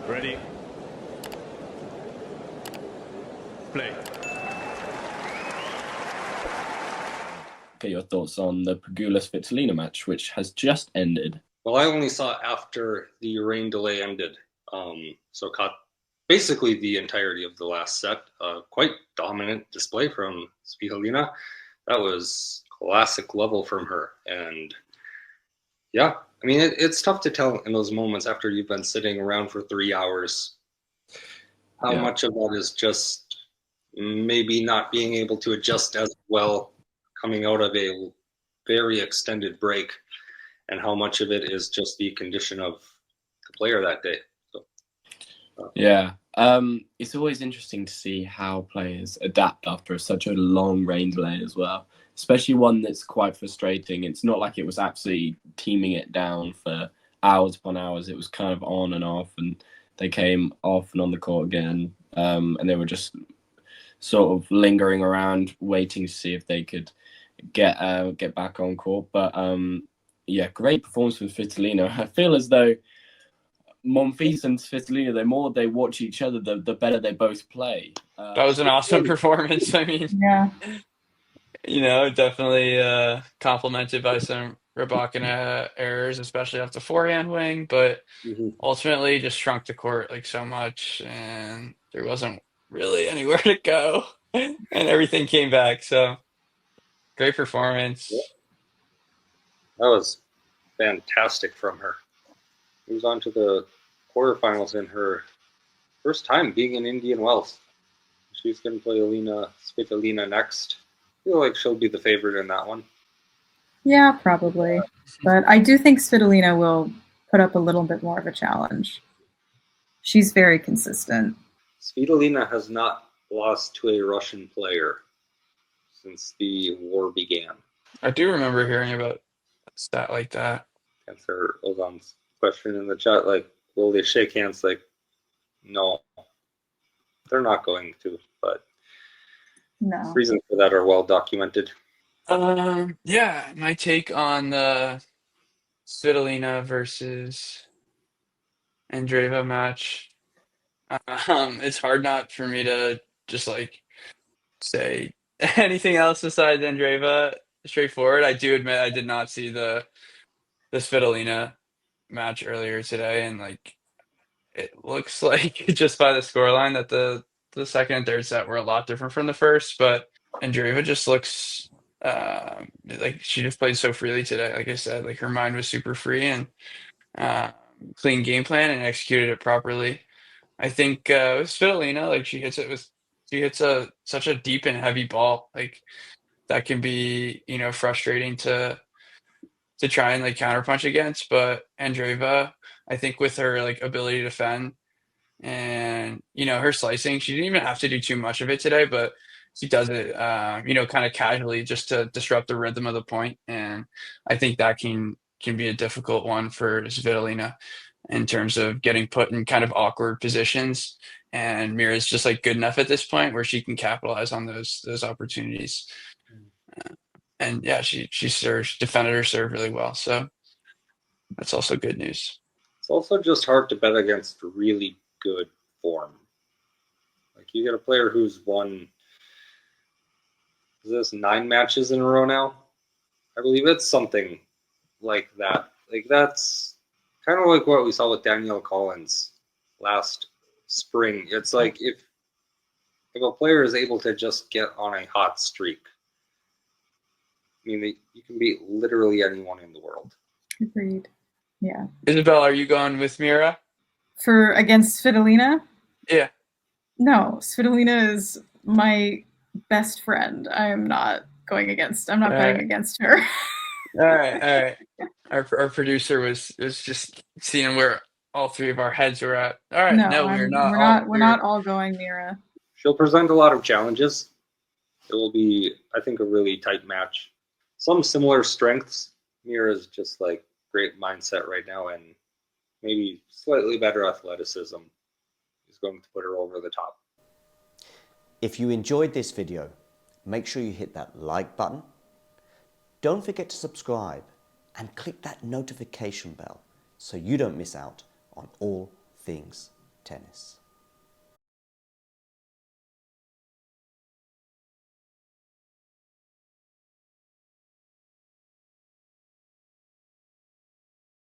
Ready? Play. Get your thoughts on the Svitolina match, which has just ended. Well, I only saw after the rain delay ended, so caught basically the entirety of the last set. Quite dominant display from Svitolina. That was classic level from her, and yeah, I mean it's tough to tell in those moments after you've been sitting around for 3 hours how much of that is just maybe not being able to adjust as well coming out of a very extended break, and how much of it is just the condition of the player that day. So, it's always interesting to see how players adapt after such a long rain delay as well, especially one that's quite frustrating. It's not like it was absolutely teaming it down for hours upon hours. It was kind of on and off, and they came off and on the court again, and they were just sort of lingering around, waiting to see if they could get back on court. But great performance from Svitolina. I feel as though Monfils and Svitolina, the more they watch each other, the better they both play. That was an awesome performance. I mean, Yeah. Definitely complemented by some Rybakina errors, especially off the forehand wing, but ultimately just shrunk the court like so much, and there wasn't really anywhere to go, and everything came back. So great performance. that was fantastic from her. Moves on to the quarterfinals in her first time being in Indian Wells. She's going to play Elina Svitolina next. I feel like she'll be the favorite in that one. Yeah, probably. But I do think Svitolina will put up a little bit more of a challenge. She's very consistent. Svitolina has not lost to a Russian player since the war began. I do remember hearing about a stat like that. Answer Ozan's question in the chat, like, will they shake hands? Like, no, they're not going to, but No. reasons for that are well documented. My take on the Svitolina versus Andreeva match. It's hard not for me to just like say anything else besides Andreeva. Straightforward. I do admit I did not see the Svitolina match earlier today, and like it looks like just by the scoreline that the second and third set were a lot different from the first. But Andreeva just looks like she just played so freely today. Like I said, like her mind was super free and uh, clean game plan and executed it properly. I think with Svitolina, like she hits a such a deep and heavy ball. Like that can be, frustrating to try and like counterpunch against. But Andreeva, I think with her like ability to defend and her slicing, she didn't even have to do too much of it today, but she does it kind of casually just to disrupt the rhythm of the point. And I think that can be a difficult one for Svitolina in terms of getting put in kind of awkward positions. And Mirra is just like good enough at this point where she can capitalize on those opportunities. And yeah, she defended her serve really well. So that's also good news. It's also just hard to bet against really good form. Like you get a player who's won, is this 9 matches in a row now? I believe it's something like that. Like that's kind of like what we saw with Danielle Collins last spring. It's like if a player is able to just get on a hot streak, I mean, you can beat literally anyone in the world. Agreed. Yeah. Isabel, are you going with Mirra? For against Svitolina? Yeah. No, Svitolina is my best friend. I'm not betting against her. All right. Our producer was just seeing where all three of our heads were at. All right, no, we're not. We're not all going Mirra. She'll present a lot of challenges. It will be, I think, a really tight match. Some similar strengths. Mirra is just like great mindset right now, and maybe slightly better athleticism is going to put her over the top. If you enjoyed this video, make sure you hit that like button. Don't forget to subscribe and click that notification bell so you don't miss out on all things tennis.